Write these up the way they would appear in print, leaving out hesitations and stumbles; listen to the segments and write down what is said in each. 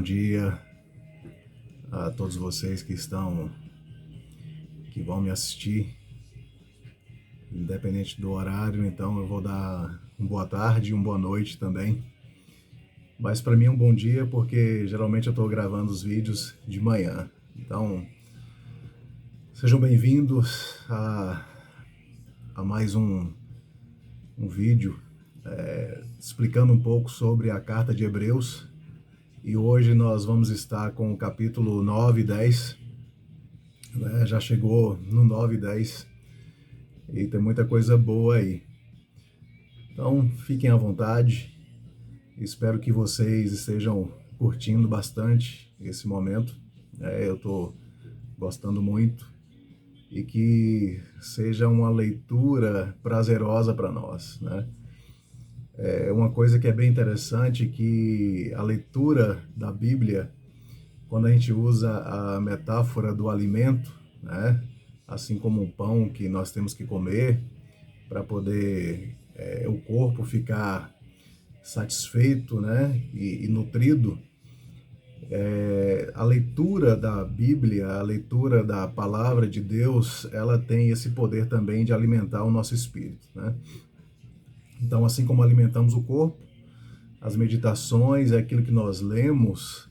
dia a todos vocês que vão me assistir, independente do horário. Então eu vou dar uma boa tarde e uma boa noite também. Mas para mim é um bom dia porque geralmente eu estou gravando os vídeos de manhã. Então sejam bem-vindos a mais um vídeo explicando um pouco sobre a carta de Hebreus. E hoje nós vamos estar com o capítulo 9 e 10, né? Já chegou no 9 e 10 e tem muita coisa boa aí. Então fiquem à vontade, espero que vocês estejam curtindo bastante esse momento. Eu estou gostando muito e que seja uma leitura prazerosa para nós, né? Uma coisa que é bem interessante, que a leitura da Bíblia, quando a gente usa a metáfora do alimento, né, assim como um pão que nós temos que comer para poder o corpo ficar satisfeito, né, e nutrido, a leitura da Bíblia, a leitura da palavra de Deus, ela tem esse poder também de alimentar o nosso espírito, né? Então, assim como alimentamos o corpo, as meditações, aquilo que nós lemos,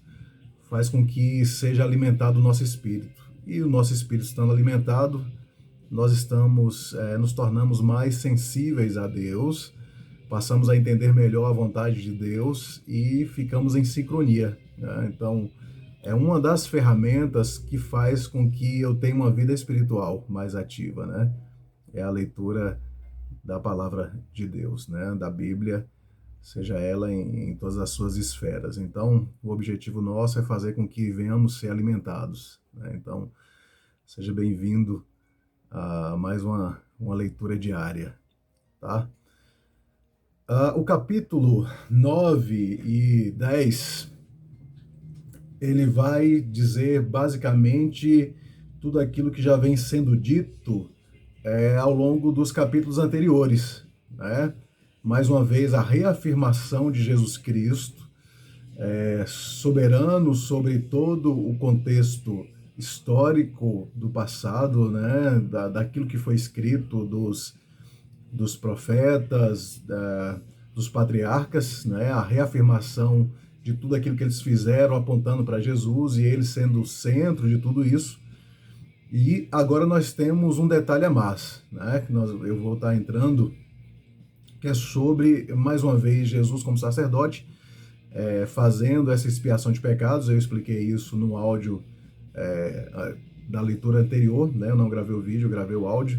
faz com que seja alimentado o nosso espírito. E o nosso espírito estando alimentado, nós nos tornamos mais sensíveis a Deus, passamos a entender melhor a vontade de Deus e ficamos em sincronia, né? Então, é uma das ferramentas que faz com que eu tenha uma vida espiritual mais ativa, né? É a leitura da palavra de Deus, né? Da Bíblia, seja ela em todas as suas esferas. Então, o objetivo nosso é fazer com que venhamos ser alimentados, né? Então, seja bem-vindo a mais uma leitura diária, tá? O capítulo 9 e 10, ele vai dizer basicamente tudo aquilo que já vem sendo dito ao longo dos capítulos anteriores, né? Mais uma vez, a reafirmação de Jesus Cristo, soberano sobre todo o contexto histórico do passado, né? Daquilo que foi escrito dos profetas, dos patriarcas, né? A reafirmação de tudo aquilo que eles fizeram apontando para Jesus e ele sendo o centro de tudo isso. E agora nós temos um detalhe a mais, né? Que eu vou estar entrando, que é sobre, mais uma vez, Jesus como sacerdote, fazendo essa expiação de pecados. Eu expliquei isso no áudio da leitura anterior, né? Eu não gravei o vídeo, eu gravei o áudio.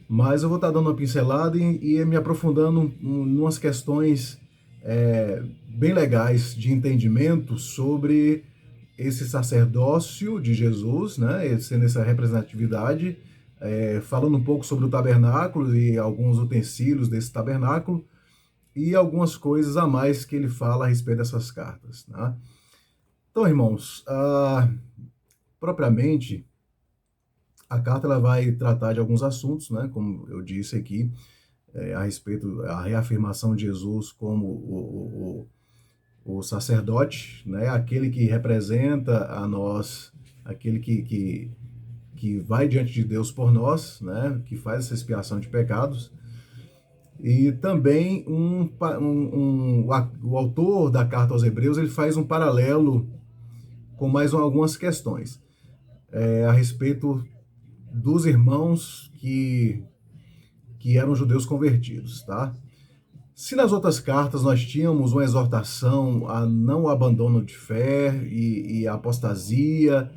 Mas eu vou estar dando uma pincelada e me aprofundando em umas questões bem legais de entendimento sobre esse sacerdócio de Jesus, né, sendo essa representatividade, falando um pouco sobre o tabernáculo e alguns utensílios desse tabernáculo e algumas coisas a mais que ele fala a respeito dessas cartas, né? Então, irmãos, propriamente, a carta ela vai tratar de alguns assuntos, né, como eu disse aqui, a respeito da reafirmação de Jesus como o sacerdote, né, aquele que representa a nós, aquele que vai diante de Deus por nós, né, que faz essa expiação de pecados. E também o autor da carta aos Hebreus, ele faz um paralelo com mais algumas questões a respeito dos irmãos que eram judeus convertidos, tá? Se nas outras cartas nós tínhamos uma exortação a não abandono de fé e a apostasia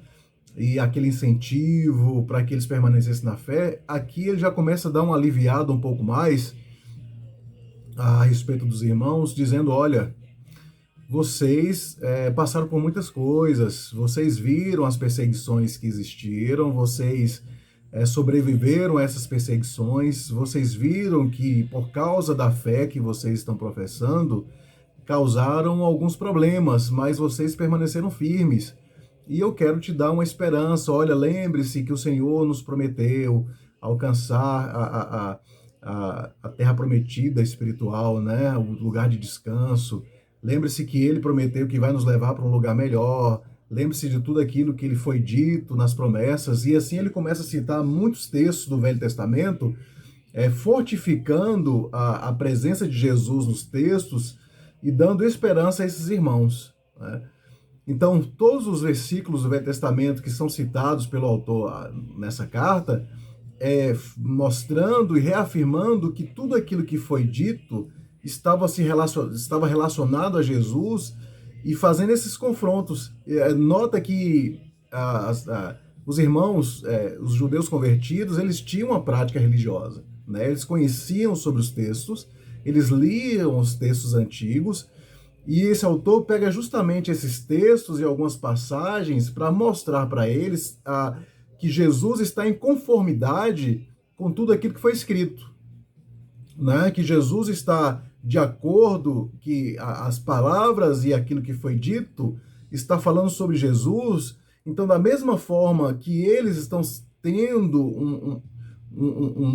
e aquele incentivo para que eles permanecessem na fé, aqui ele já começa a dar uma aliviada um pouco mais a respeito dos irmãos, dizendo, olha, vocês passaram por muitas coisas, vocês viram as perseguições que existiram, vocês sobreviveram a essas perseguições, vocês viram que por causa da fé que vocês estão professando, causaram alguns problemas, mas vocês permaneceram firmes. E eu quero te dar uma esperança. Olha, lembre-se que o Senhor nos prometeu alcançar a terra prometida espiritual, né? O lugar de descanso, lembre-se que ele prometeu que vai nos levar para um lugar melhor, lembre-se de tudo aquilo que ele foi dito nas promessas, e assim ele começa a citar muitos textos do Velho Testamento, fortificando a presença de Jesus nos textos e dando esperança a esses irmãos, né? Então, todos os versículos do Velho Testamento que são citados pelo autor nessa carta, mostrando e reafirmando que tudo aquilo que foi dito estava relacionado a Jesus e fazendo esses confrontos. Nota que os irmãos, os judeus convertidos, eles tinham uma prática religiosa, né? Eles conheciam sobre os textos, eles liam os textos antigos, e esse autor pega justamente esses textos e algumas passagens para mostrar para eles que Jesus está em conformidade com tudo aquilo que foi escrito, né? Que Jesus está de acordo, que as palavras e aquilo que foi dito está falando sobre Jesus. Então, da mesma forma que eles estão tendo um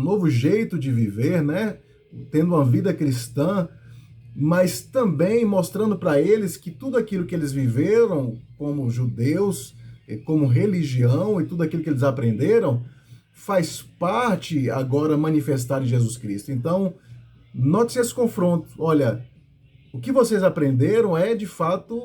novo jeito de viver, né? Tendo uma vida cristã, mas também mostrando para eles que tudo aquilo que eles viveram como judeus, como religião e tudo aquilo que eles aprenderam, faz parte agora manifestar em Jesus Cristo. Então, note-se esse confronto. Olha, o que vocês aprenderam é de fato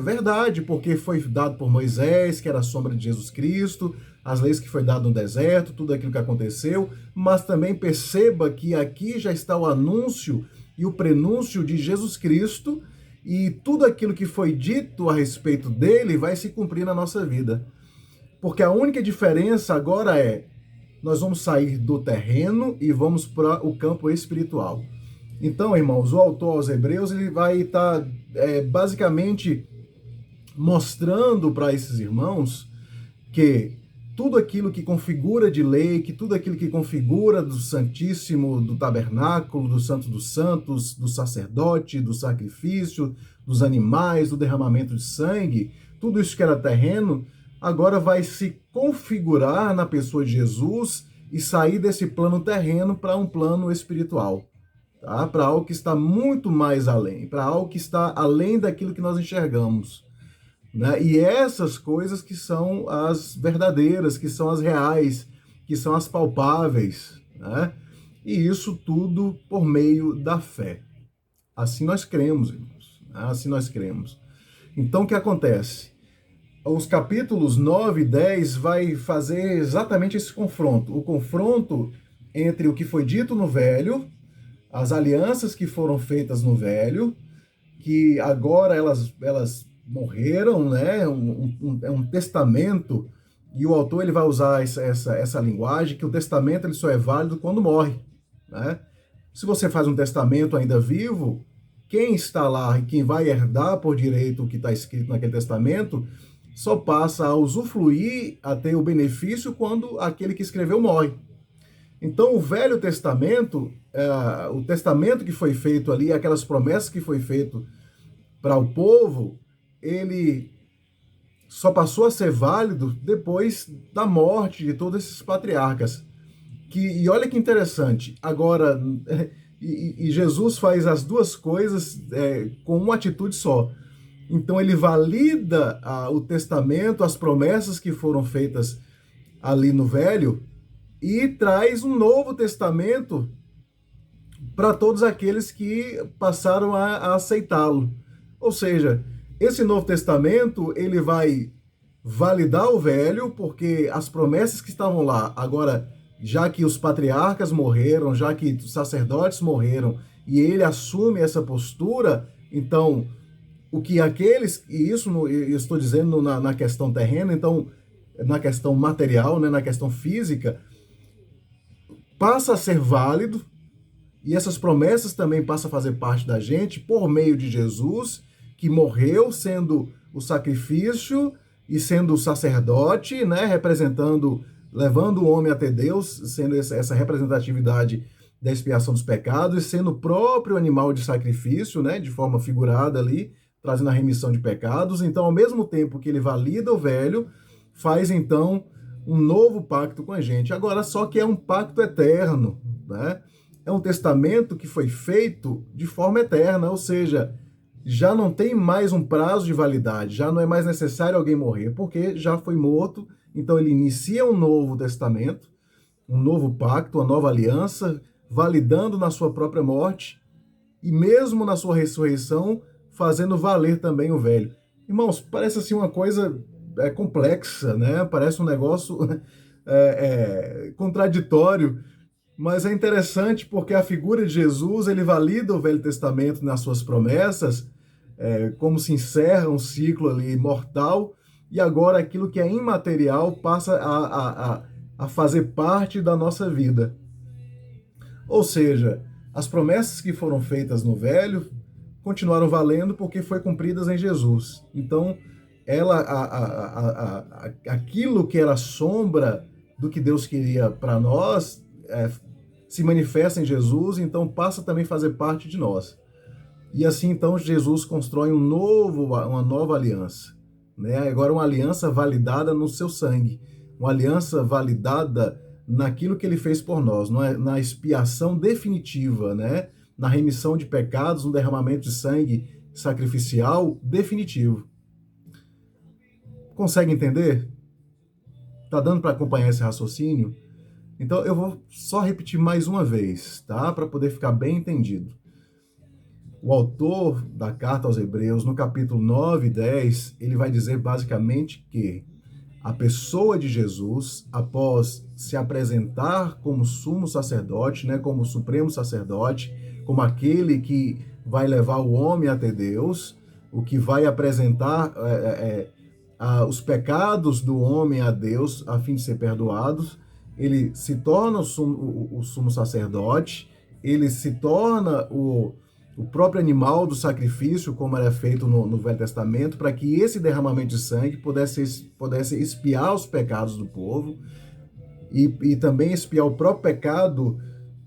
verdade, porque foi dado por Moisés, que era a sombra de Jesus Cristo, as leis que foi dado no deserto, tudo aquilo que aconteceu, mas também perceba que aqui já está o anúncio e o prenúncio de Jesus Cristo, e tudo aquilo que foi dito a respeito dele vai se cumprir na nossa vida. Porque a única diferença agora nós vamos sair do terreno e vamos para o campo espiritual. Então, irmãos, o autor aos Hebreus ele vai estar basicamente mostrando para esses irmãos que tudo aquilo que configura de lei, que tudo aquilo que configura do Santíssimo, do Tabernáculo, do Santo dos Santos, do sacerdote, do sacrifício, dos animais, do derramamento de sangue, tudo isso que era terreno, agora vai se configurar na pessoa de Jesus e sair desse plano terreno para um plano espiritual, tá? Para algo que está muito mais além, para algo que está além daquilo que nós enxergamos, né? E essas coisas que são as verdadeiras, que são as reais, que são as palpáveis, né? E isso tudo por meio da fé. Assim nós cremos, irmãos. Assim nós cremos. Então, o que acontece? Os capítulos 9 e 10 vai fazer exatamente esse confronto. O confronto entre o que foi dito no Velho, as alianças que foram feitas no Velho, que agora elas morreram, né? É um testamento, e o autor ele vai usar essa linguagem, que o testamento ele só é válido quando morre, né? Se você faz um testamento ainda vivo, quem está lá e quem vai herdar por direito o que está escrito naquele testamento só passa a usufruir, a ter o benefício quando aquele que escreveu morre. Então, o Velho Testamento, o testamento que foi feito ali, aquelas promessas que foi feito para o povo, ele só passou a ser válido depois da morte de todos esses patriarcas. E olha que interessante, agora, e Jesus faz as duas coisas com uma atitude só. Então ele valida o testamento, as promessas que foram feitas ali no Velho, e traz um novo testamento para todos aqueles que passaram a aceitá-lo. Ou seja, esse Novo Testamento, ele vai validar o Velho, porque as promessas que estavam lá, agora, já que os patriarcas morreram, já que os sacerdotes morreram, e ele assume essa postura, então, o que aqueles, e isso eu estou dizendo na questão terrena, então, na questão material, né, na questão física, passa a ser válido, e essas promessas também passam a fazer parte da gente por meio de Jesus, que morreu sendo o sacrifício e sendo o sacerdote, né, levando o homem até Deus, sendo essa representatividade da expiação dos pecados, e sendo o próprio animal de sacrifício, né, de forma figurada ali, trazendo a remissão de pecados. Então, ao mesmo tempo que ele valida o Velho, faz então um novo pacto com a gente. Agora, só que é um pacto eterno, né? é um testamento que foi feito de forma eterna, ou seja, já não tem mais um prazo de validade, já não é mais necessário alguém morrer, porque já foi morto, então ele inicia um novo testamento, um novo pacto, uma nova aliança, validando na sua própria morte, e mesmo na sua ressurreição, fazendo valer também o velho. Irmãos, parece assim uma coisa complexa, né? Parece um negócio contraditório, mas é interessante porque a figura de Jesus, ele valida o Velho Testamento nas suas promessas, como se encerra um ciclo ali mortal, e agora aquilo que é imaterial passa a fazer parte da nossa vida. Ou seja, as promessas que foram feitas no Velho continuaram valendo porque foi cumpridas em Jesus. Então, aquilo que era sombra do que Deus queria para nós se manifesta em Jesus, então passa também a fazer parte de nós. E assim, então, Jesus constrói uma nova aliança. Né? Agora, uma aliança validada no seu sangue, uma aliança validada naquilo que ele fez por nós, na expiação definitiva, né? Na remissão de pecados, no derramamento de sangue sacrificial definitivo. Consegue entender? Tá dando para acompanhar esse raciocínio? Então eu vou só repetir mais uma vez, tá? Para poder ficar bem entendido. O autor da carta aos Hebreus, no capítulo 9 e 10, ele vai dizer basicamente que a pessoa de Jesus, após se apresentar como sumo sacerdote, né, como supremo sacerdote, como aquele que vai levar o homem até Deus, o que vai apresentar os pecados do homem a Deus a fim de ser perdoados, ele se torna o sumo sacerdote, ele se torna o próprio animal do sacrifício, como era feito no Velho Testamento, para que esse derramamento de sangue pudesse expiar os pecados do povo e também expiar o próprio pecado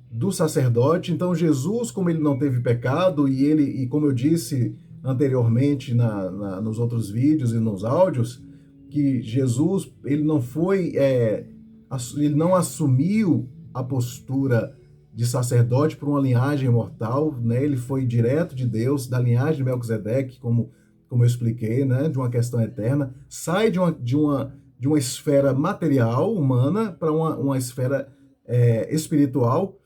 do sacerdote. Então Jesus, como ele não teve pecado, e como eu disse anteriormente nos outros vídeos e nos áudios, que Jesus ele não assumiu a postura de sacerdote por uma linhagem mortal, né? Ele foi direto de Deus, da linhagem de Melquisedeque, como eu expliquei, né? De uma questão eterna, sai de uma esfera material, humana, para uma esfera espiritual,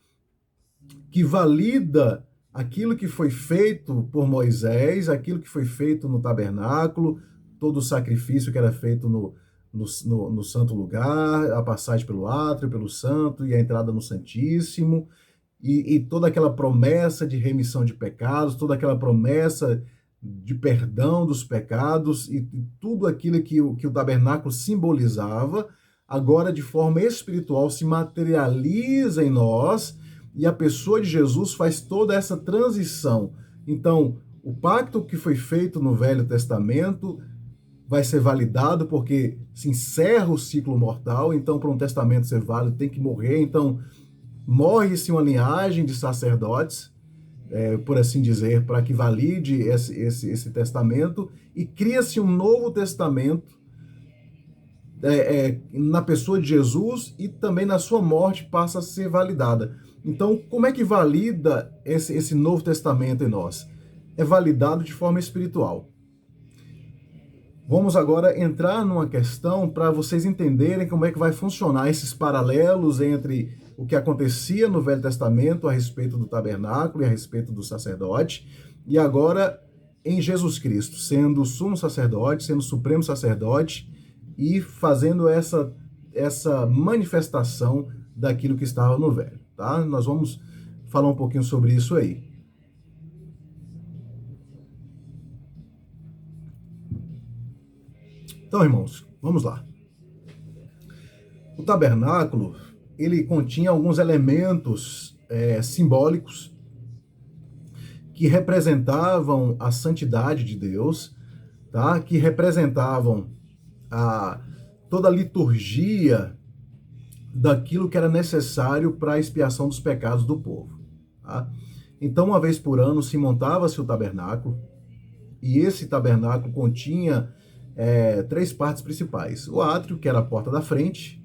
que valida aquilo que foi feito por Moisés, aquilo que foi feito no tabernáculo, todo o sacrifício que era feito no santo lugar, a passagem pelo átrio, pelo santo e a entrada no santíssimo, e toda aquela promessa de remissão de pecados, toda aquela promessa de perdão dos pecados e tudo aquilo que o tabernáculo simbolizava, agora de forma espiritual se materializa em nós, e a pessoa de Jesus faz toda essa transição. Então, o pacto que foi feito no Velho Testamento vai ser validado porque se encerra o ciclo mortal, então para um testamento ser válido tem que morrer, então morre-se uma linhagem de sacerdotes, por assim dizer, para que valide esse testamento, e cria-se um novo testamento na pessoa de Jesus, e também na sua morte passa a ser validada. Então, como é que valida esse novo testamento em nós? É validado de forma espiritual. Vamos agora entrar numa questão para vocês entenderem como é que vai funcionar esses paralelos entre o que acontecia no Velho Testamento a respeito do tabernáculo e a respeito do sacerdote, e agora em Jesus Cristo, sendo o sumo sacerdote, sendo o supremo sacerdote e fazendo essa manifestação daquilo que estava no Velho. Tá? Nós vamos falar um pouquinho sobre isso aí. Então, irmãos, vamos lá. O tabernáculo, ele continha alguns elementos simbólicos que representavam a santidade de Deus, tá? Que representavam toda a liturgia daquilo que era necessário para a expiação dos pecados do povo. Tá? Então, uma vez por ano, se montava-se o tabernáculo, e esse tabernáculo continha 3 partes principais. O átrio, que era a porta da frente,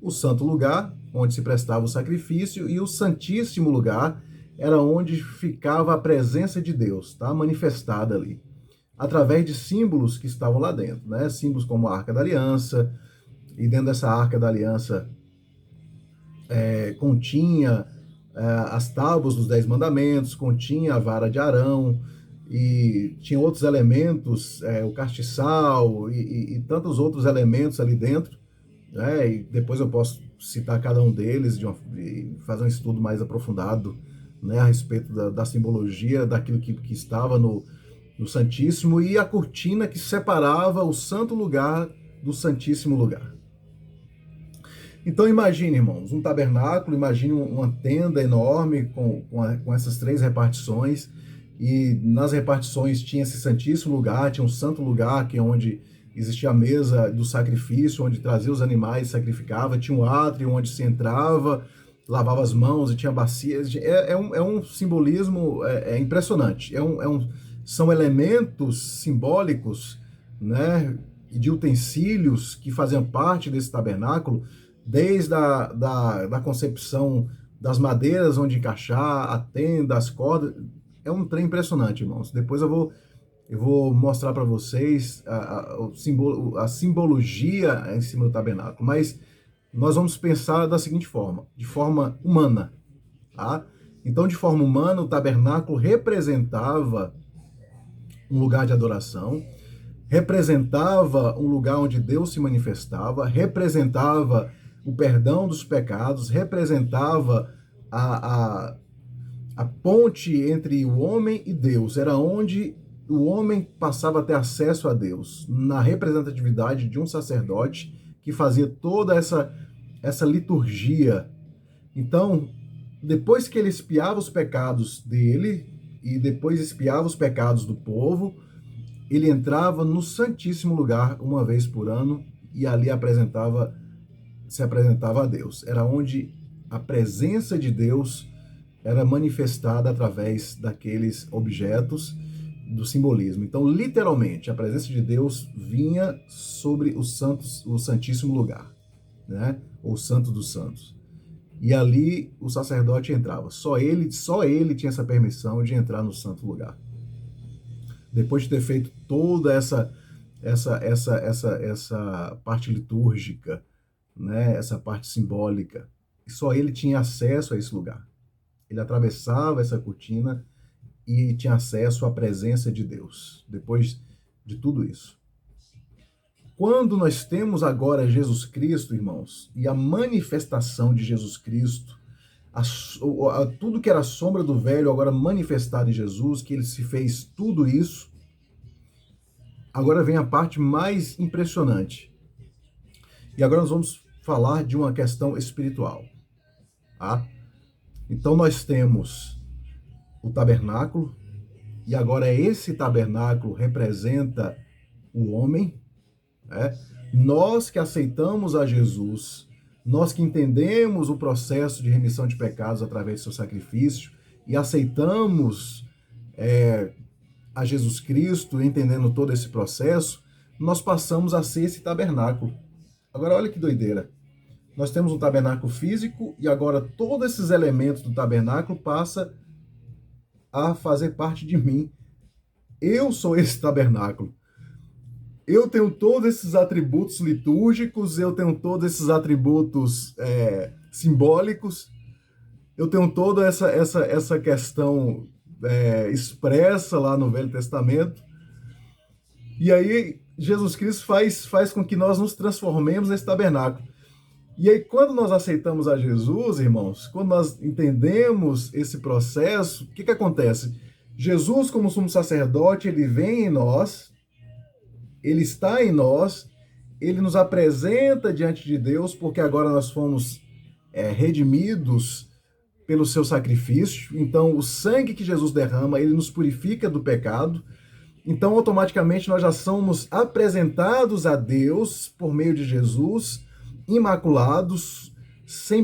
o santo lugar, onde se prestava o sacrifício, e o santíssimo lugar era onde ficava a presença de Deus, tá? Manifestada ali, através de símbolos que estavam lá dentro, né? Símbolos como a Arca da Aliança, e dentro dessa Arca da Aliança continha as tábuas dos 10 mandamentos, continha a vara de Arão, e tinha outros elementos, o castiçal e tantos outros elementos ali dentro, né? E depois eu posso citar cada um deles e fazer um estudo mais aprofundado, né, a respeito da simbologia daquilo que estava no Santíssimo, e a cortina que separava o santo lugar do Santíssimo Lugar. Então imagine, irmãos, um tabernáculo, imagine uma tenda enorme com essas 3 repartições, e nas repartições tinha esse santíssimo lugar, tinha um santo lugar, que é onde existia a mesa do sacrifício, onde trazia os animais e sacrificava, tinha um átrio onde se entrava, lavava as mãos e tinha bacias. É um simbolismo impressionante, são elementos simbólicos, né, de utensílios que faziam parte desse tabernáculo, desde da concepção das madeiras onde encaixar, a tenda, as cordas. É um trem impressionante, irmãos. Depois eu vou mostrar para vocês a simbologia em cima do tabernáculo, mas nós vamos pensar da seguinte forma, de forma humana, tá? Então, de forma humana, o tabernáculo representava um lugar de adoração, representava um lugar onde Deus se manifestava, representava o perdão dos pecados, representava a ponte entre o homem e Deus, era onde o homem passava a ter acesso a Deus, na representatividade de um sacerdote que fazia toda essa liturgia. Então, depois que ele expiava os pecados dele e depois expiava os pecados do povo, ele entrava no Santíssimo Lugar uma vez por ano e ali se apresentava a Deus. Era onde a presença de Deus era manifestada através daqueles objetos do simbolismo. Então, literalmente, a presença de Deus vinha sobre o Santíssimo Lugar, né? Ou Santo dos Santos. E ali o sacerdote entrava. Só ele tinha essa permissão de entrar no Santo Lugar. Depois de ter feito toda essa parte litúrgica, né? Essa parte simbólica, só ele tinha acesso a esse lugar. Ele atravessava essa cortina e tinha acesso à presença de Deus, depois de tudo isso. Quando nós temos agora Jesus Cristo, irmãos, e a manifestação de Jesus Cristo, tudo que era a sombra do velho agora manifestado em Jesus, que ele se fez tudo isso, agora vem a parte mais impressionante. E agora nós vamos falar de uma questão espiritual, tá? Então nós temos o tabernáculo, e agora esse tabernáculo representa o homem, né? Nós que aceitamos a Jesus, nós que entendemos o processo de remissão de pecados através do seu sacrifício e aceitamos a Jesus Cristo, entendendo todo esse processo, nós passamos a ser esse tabernáculo. Agora olha que doideira. Nós temos um tabernáculo físico e agora todos esses elementos do tabernáculo passam a fazer parte de mim. Eu sou esse tabernáculo. Eu tenho todos esses atributos litúrgicos, eu tenho todos esses atributos simbólicos, eu tenho toda essa questão expressa lá no Velho Testamento. E aí Jesus Cristo faz com que nós nos transformemos nesse tabernáculo. E aí, quando nós aceitamos a Jesus, irmãos, quando nós entendemos esse processo, o que acontece? Jesus, como sumo sacerdote, ele vem em nós, ele está em nós, ele nos apresenta diante de Deus, porque agora nós fomos redimidos pelo seu sacrifício. Então, o sangue que Jesus derrama, ele nos purifica do pecado. Então, automaticamente, nós já somos apresentados a Deus por meio de Jesus, imaculados, sem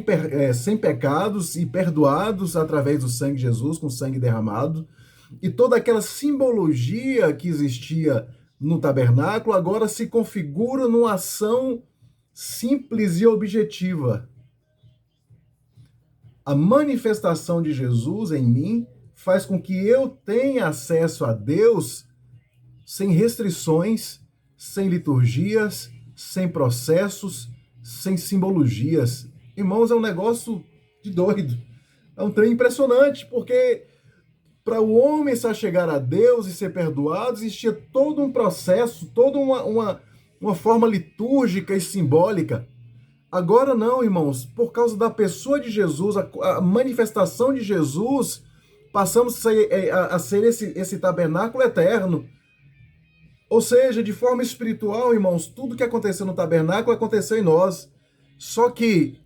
pecados e perdoados através do sangue de Jesus, com sangue derramado. E toda aquela simbologia que existia no tabernáculo agora se configura numa ação simples e objetiva. A manifestação de Jesus em mim faz com que eu tenha acesso a Deus sem restrições, sem liturgias, sem processos, sem simbologias. Irmãos, é um negócio de doido. É um trem impressionante, porque para o homem só chegar a Deus e ser perdoado, existia todo um processo, toda uma forma litúrgica e simbólica. Agora não, irmãos, por causa da pessoa de Jesus, a manifestação de Jesus, passamos a ser esse tabernáculo eterno. Ou seja, de forma espiritual, irmãos, tudo que aconteceu no tabernáculo aconteceu em nós. Só que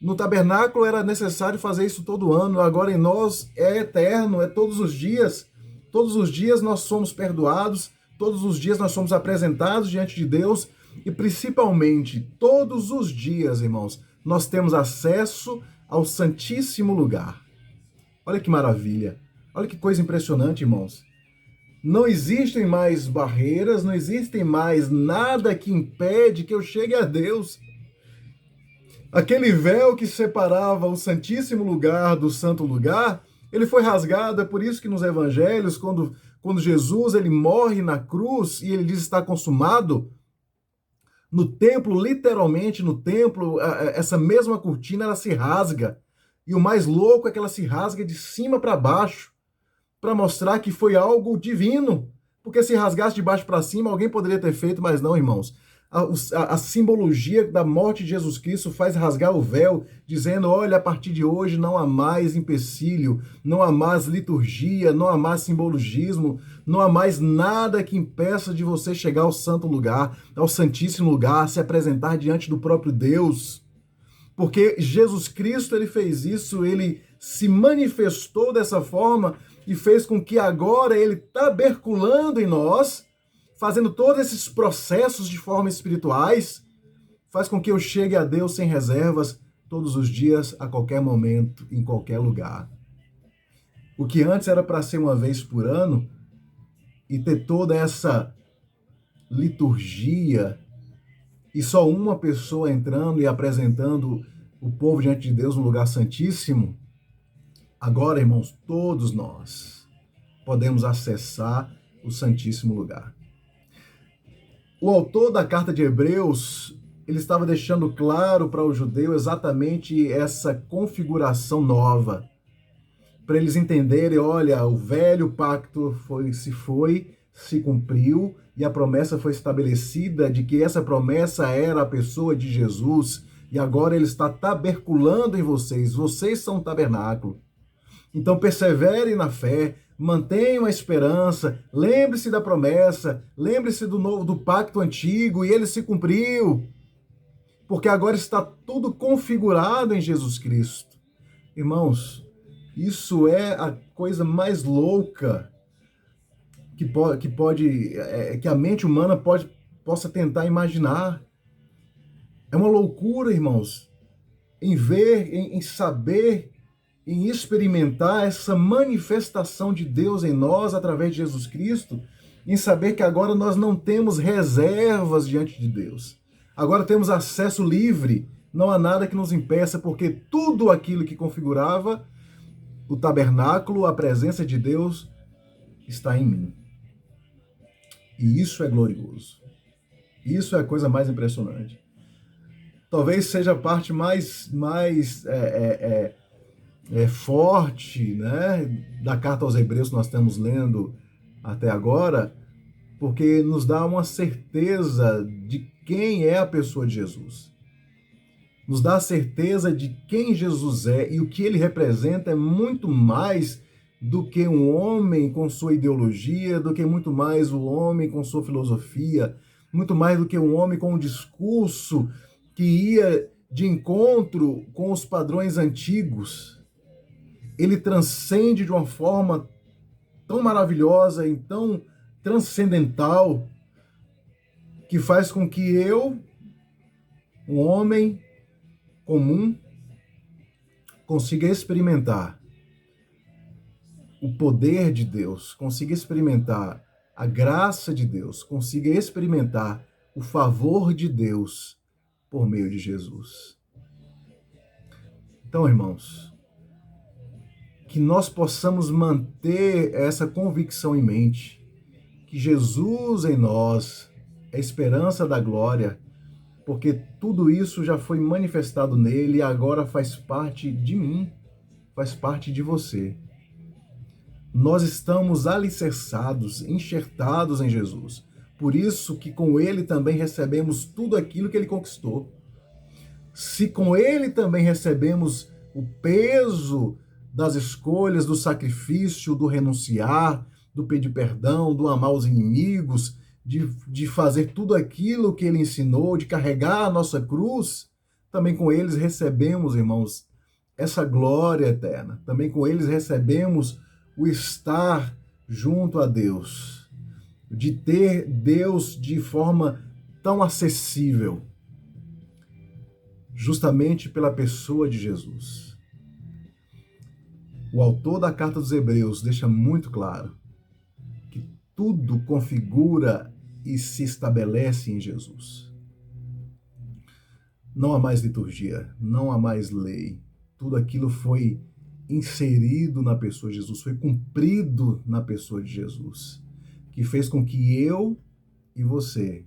no tabernáculo era necessário fazer isso todo ano, agora em nós é eterno, é todos os dias. Todos os dias nós somos perdoados, todos os dias nós somos apresentados diante de Deus e principalmente todos os dias, irmãos, nós temos acesso ao Santíssimo Lugar. Olha que maravilha, olha que coisa impressionante, irmãos. Não existem mais barreiras, não existem mais nada que impede que eu chegue a Deus. Aquele véu que separava o Santíssimo Lugar do Santo Lugar, ele foi rasgado. É por isso que nos evangelhos, quando Jesus ele morre na cruz e ele diz está consumado, no templo, literalmente no templo, essa mesma cortina ela se rasga. E o mais louco é que ela se rasga de cima para baixo, para mostrar que foi algo divino. Porque se rasgasse de baixo para cima, alguém poderia ter feito, mas não, irmãos. A simbologia da morte de Jesus Cristo faz rasgar o véu, dizendo, olha, a partir de hoje não há mais empecilho, não há mais liturgia, não há mais simbologismo, não há mais nada que impeça de você chegar ao santo lugar, ao santíssimo lugar, se apresentar diante do próprio Deus. Porque Jesus Cristo, ele fez isso, ele se manifestou dessa forma e fez com que agora ele taberculando em nós, fazendo todos esses processos de forma espirituais, faz com que eu chegue a Deus sem reservas, todos os dias, a qualquer momento, em qualquer lugar. O que antes era para ser uma vez por ano e ter toda essa liturgia e só uma pessoa entrando e apresentando o povo diante de Deus no lugar santíssimo, agora, irmãos, todos nós podemos acessar o santíssimo lugar. O autor da carta de Hebreus, ele estava deixando claro para o judeu exatamente essa configuração nova, para eles entenderem, olha, o velho pacto se cumpriu, e a promessa foi estabelecida de que essa promessa era a pessoa de Jesus, e agora ele está taberculando em vocês, vocês são um tabernáculo. Então perseverem na fé, mantenham a esperança, lembre-se da promessa, lembre-se do pacto antigo, e ele se cumpriu. Porque agora está tudo configurado em Jesus Cristo. Irmãos, isso é a coisa mais louca que a mente humana possa tentar imaginar. É uma loucura, irmãos, em ver, em saber, em experimentar essa manifestação de Deus em nós através de Jesus Cristo, em saber que agora nós não temos reservas diante de Deus. Agora temos acesso livre, não há nada que nos impeça, porque tudo aquilo que configurava o tabernáculo, a presença de Deus, está em mim. E isso é glorioso. Isso é a coisa mais impressionante. Talvez seja a parte mais forte, né, da carta aos Hebreus que nós estamos lendo até agora, porque nos dá uma certeza de quem é a pessoa de Jesus. Nos dá a certeza de quem Jesus é, e o que ele representa é muito mais do que um homem com sua ideologia, do que muito mais um homem com sua filosofia, muito mais do que um homem com um discurso que ia de encontro com os padrões antigos. Ele transcende de uma forma tão maravilhosa e tão transcendental, que faz com que eu, um homem comum, consiga experimentar o poder de Deus, consiga experimentar a graça de Deus, consiga experimentar o favor de Deus por meio de Jesus. Então, irmãos, que nós possamos manter essa convicção em mente, que Jesus em nós é a esperança da glória, porque tudo isso já foi manifestado nele e agora faz parte de mim, faz parte de você. Nós estamos alicerçados, enxertados em Jesus. Por isso que com ele também recebemos tudo aquilo que ele conquistou. Se com ele também recebemos o peso das escolhas, do sacrifício, do renunciar, do pedir perdão, do amar os inimigos, de fazer tudo aquilo que ele ensinou, de carregar a nossa cruz, também com eles recebemos, irmãos, essa glória eterna. Também com eles recebemos o estar junto a Deus, de ter Deus de forma tão acessível, justamente pela pessoa de Jesus. O autor da Carta dos Hebreus deixa muito claro que tudo configura e se estabelece em Jesus. Não há mais liturgia, não há mais lei. Tudo aquilo foi inserido na pessoa de Jesus, foi cumprido na pessoa de Jesus, que fez com que eu e você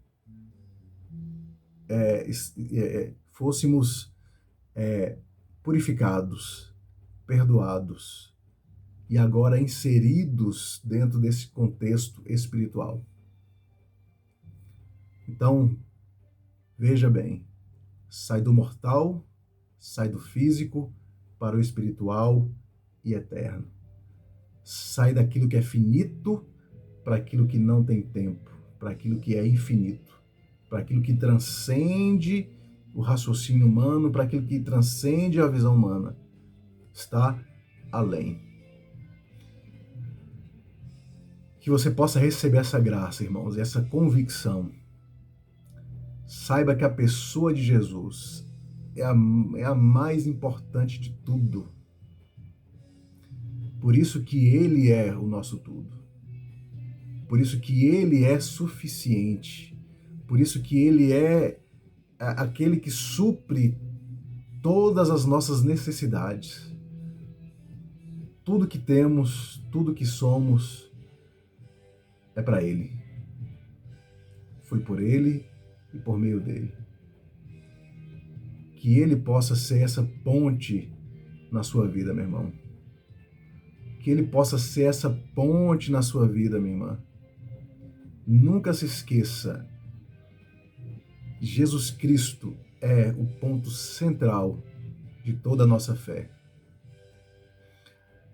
fôssemos purificados, perdoados e agora inseridos dentro desse contexto espiritual. Então, veja bem, sai do mortal, sai do físico para o espiritual e eterno. Sai daquilo que é finito para aquilo que não tem tempo, para aquilo que é infinito, para aquilo que transcende o raciocínio humano, para aquilo que transcende a visão humana. Está além. Que você possa receber essa graça, irmãos, essa convicção. Saiba que a pessoa de Jesus é a mais importante de tudo. Por isso que ele é o nosso tudo. Por isso que ele é suficiente. Por isso que ele é aquele que supre todas as nossas necessidades. Tudo que temos, tudo que somos, é para ele. Foi por ele e por meio dele. Que ele possa ser essa ponte na sua vida, meu irmão. Que ele possa ser essa ponte na sua vida, minha irmã. Nunca se esqueça, Jesus Cristo é o ponto central de toda a nossa fé.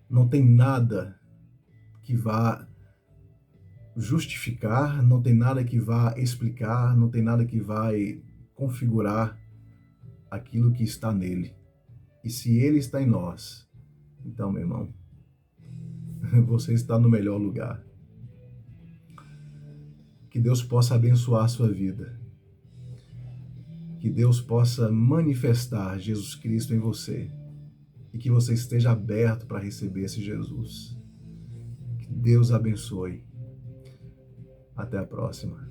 Não tem nada que vá justificar, não tem nada que vá explicar, não tem nada que vai configurar aquilo que está nele. E se ele está em nós, então, meu irmão, você está no melhor lugar. Que Deus possa abençoar a sua vida. Que Deus possa manifestar Jesus Cristo em você. E que você esteja aberto para receber esse Jesus. Que Deus abençoe. Até a próxima.